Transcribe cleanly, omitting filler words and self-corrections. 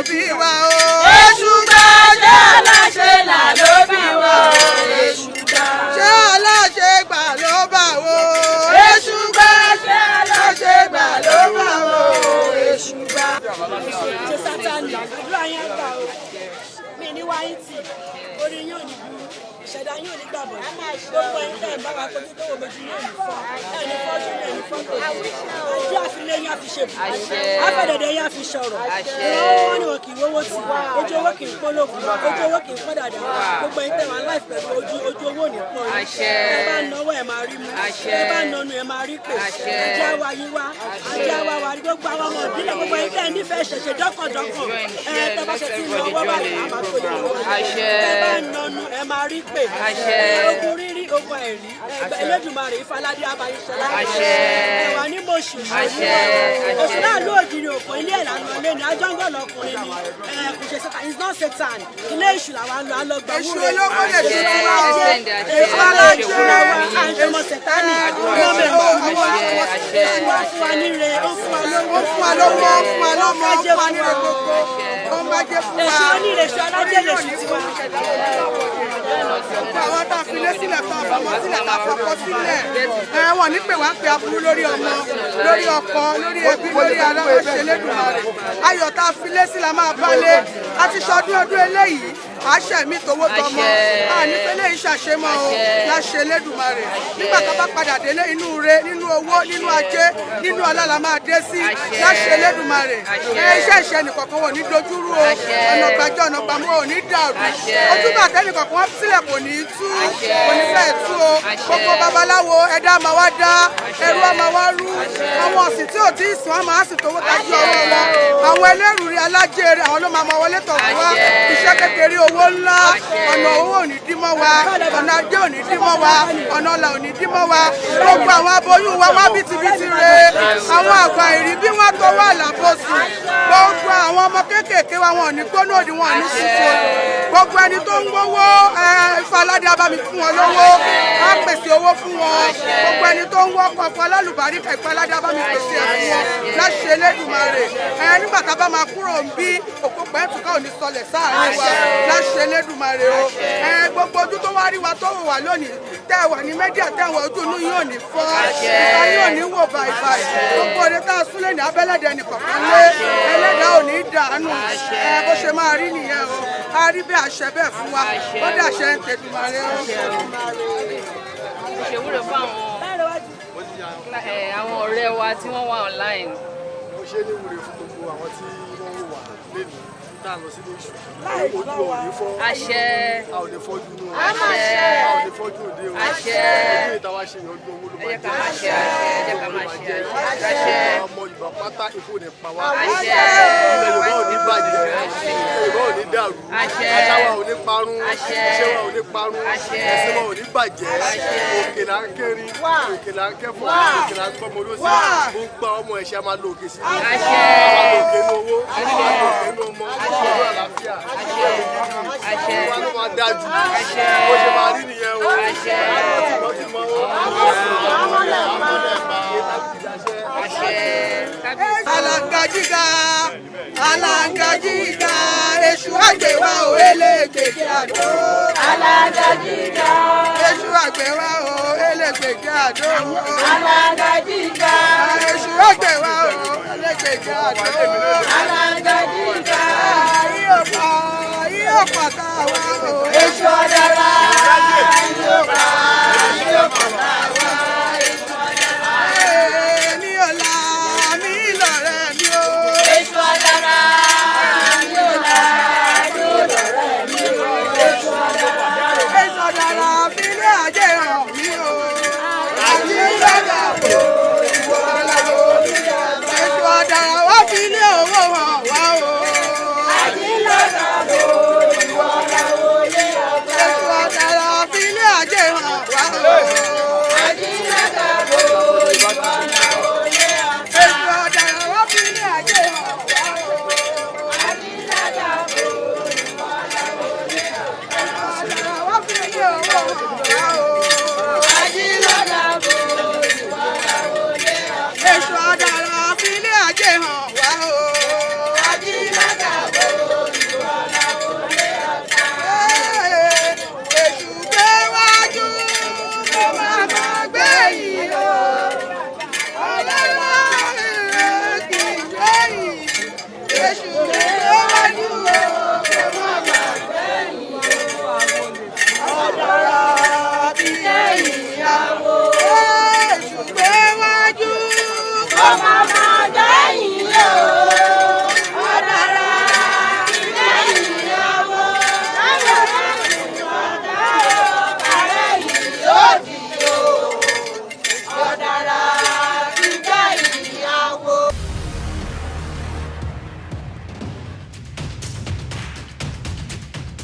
bí wa o. Èṣù gbà ṣé aláṣẹ là ló bí wa o. Èṣù gbà ṣé aláṣẹ gbà ló bá wo. Èṣù gbà ṣé aláṣẹ gbà ló bá wo. Èṣù gbà. Ṣé Sátánì àdúrà yẹn gbà o. Mi ní wáyé tì orí yóò ní burú ìṣẹ̀dá yóò ní gbàgbọ́ gbogbo ẹ̀yin tẹ̀ ń bá wa kojú tó wò méjì yóò ní fọ́ ẹni fọ́jú ní ẹni fọ́tò ajé àfilé yẹn fi ṣe bù afẹ́dẹ̀dẹ̀ yẹn fi ṣọ̀rọ̀ ìrànwọ́ wọn ni wọn kì í wówó tì ojú owó kì í pológun ojú owó kì í pọ́ dàda gbogbo ẹ̀yin tẹ̀ wá láì pẹ̀lú ojú owó ní pọ̀ ẹ bá náwó ẹ máa rí mú ẹ bá nọnu ẹ máa rí pè ajé àwa yí wá ajé àwa wà gbogbo àwọn ọmọ ìbílẹ̀ gbogbo ẹ̀yin tẹ̀ nífẹ̀ẹ́ ṣẹ̀ṣẹ̀ dọ́kàndọ́kàn ẹ tẹ́ bá ṣe ti lọ wọ́ bá lè má tó yẹ lọ́wọ́ ẹ bá nọnu ẹ máa rí pè ogun rírí ogun ẹ̀rí Elédùmarè Ifáládé abayíṣẹ́lá ẹ̀wà ní mọ̀ṣù oṣù náà lóòdì ní òpó ilé ìlànà ilé ní ajọ́ngọ̀lọ̀ ọkùnrin ni kò ṣe Satan is not Satan ilé èṣù làwọn lọ alọ́gbà wúro èṣù olówó lè ṣe wá o. èṣù aláṣẹ àjọmọ Sátánì ọmọ èṣù wá fún wa níre ó fún wa lówó ó fún wa lówó ó fún wa lọ́mọ ó fún wa níre gbogbo ó ń bá jẹ́ fún wa. èṣù oníre èṣù alájẹ lèṣù tiwa. Àwọn tá a fi lé sílẹ̀ kan àbọ̀mọ́ sílẹ̀ tá a fọkọ sílẹ̀ wọ́n ní pé wá ń pe aburú lórí ọmọ lórí ọkọ lórí ẹbí lórí ara wọn ṣe Elédùmarè ayọ̀ tá a fi lé sílẹ̀ máa balẹ̀ a ti ṣọdún ọdún eléyìí àṣẹ mi tówó tọmọ àní pélé ìṣàṣemọ o láṣẹ Elédùmarè nígbà tó bá padà délé inú re nínú owó nínú ajé nínú ọlá la máa dé sí láṣẹ Elédùmarè iṣẹ́ ìṣe nìkọ̀kan wò ní dojúrú o ọ̀nà gbàjọ́ ọ̀nà gbàmọ́ ò ní dàrú ojúbà tẹ́nìkọ̀kan wọ́n sílẹ̀ kò ní tú kò ní fẹ́ tú o gbogbo babaláwo ẹ̀dá máa wá dá ẹrú máa wá rú àwọn ọ̀sìn tí ò tí ì sùn á máa sì tówó tajú ọwọ́ wọn àwọn ẹlẹ́rù rí alájẹrẹ àwọn ló máa mọ wọlé tọ̀ fún wa iṣẹ́ kékeré owó ńlá ọ̀nà owó ò ní dí mọ́ wa ọ̀nà ajé ò ní dí mọ́ wa ọ̀nà ọ̀là ò ní dí mọ́ wa gbogbo àwọn aboyún wa wá bìtìbìtì re àwọn àgbà ìrí bí wọ́n tó wà lábòsí gbogbo àwọn ọmọ kéékèèké wa wọn ò ní gbóná òdì wọn ò ní ṣíṣe gbogbo ẹni tó ń gbówó Ifáládé abami fún wọn lówó á pèsè owó fún wọn gbogbo ẹni tó ń wọ́kọ̀ fún alálùbáríkà Ifáládé abami pèsè ẹ̀fún wọn láṣẹ Elédùmarè nígbà tá a bá máa kúrò ń bí òkú pẹ́ẹ́tùká ò ní sọlẹ̀ sáàárín wa láṣẹ Elédùmarè o gbogbo ojú tó wá rí wa tó wò wá lónìí tẹ́ ẹ wà ní mẹ́díà tẹ́ ẹ wọ ojú inú yóò ní fọ́ ìta yóò ní wò báyìí gbogbo òde tá a súnlẹ̀ ní abẹ́lẹ́dẹ̀ nìkọ̀kan lé ẹlẹ́dàá ò ní dànù bó ṣe máa rí nìyẹn o a rí bí àṣẹ bẹ́ẹ̀ fún wa ó dà ṣe ń tẹ̀dùmarè o. ìṣèwúrò fún àwọn ọ̀rẹ́ wa tí wọ́n wà online. mo ṣe ní ìwúre fún gbogbo àwọn tí wọ́n wò wá lẹ́nu tá a lọ sílé ìṣù ojú ò ní fọ́ àṣẹ a ò ní fọ́jú inú àṣẹ a ò ní fọ́jú òde o àṣẹ ojú ìta wa ṣe ìyànjú owó ló máa jẹ́ ẹ̀jẹ̀ ká máa ṣe àṣẹ ọmọ Yorùbá pátá ikú ní pa wá àṣẹ ilẹ̀ Yorùbá ò ní bàjẹ́ Yorùbá ò ní dàrú àṣà wa ò ní parun iṣẹ́ wa ò ní parun ẹ̀sìn wa ò ní bàjẹ́ òkè là ń kẹ́rin òkè là ń kẹ́fọ́ òkè là ń gbọ́mọ lọ́sí gbogbo ọmọ ẹ̀ṣẹ̀ máa lo òkè sí i máa lo òkè ní owó máa lo òkè ní ọmọ ọdún àlàáfíà àṣẹ wa ló máa dájú bó ṣe máa rí nìyẹn o wọ́n ti mọ owó alangajiga alangajiga èṣù àgbẹ̀wá ò elégbèké àdó. alangajiga èṣù àgbẹ̀wá ò elégbèké àdó. alangajiga èṣù àgbẹ̀wá ò elégbèké àdó. alangajiga yíyọ̀ pa tá a wá o. èṣù ọ̀dàrà.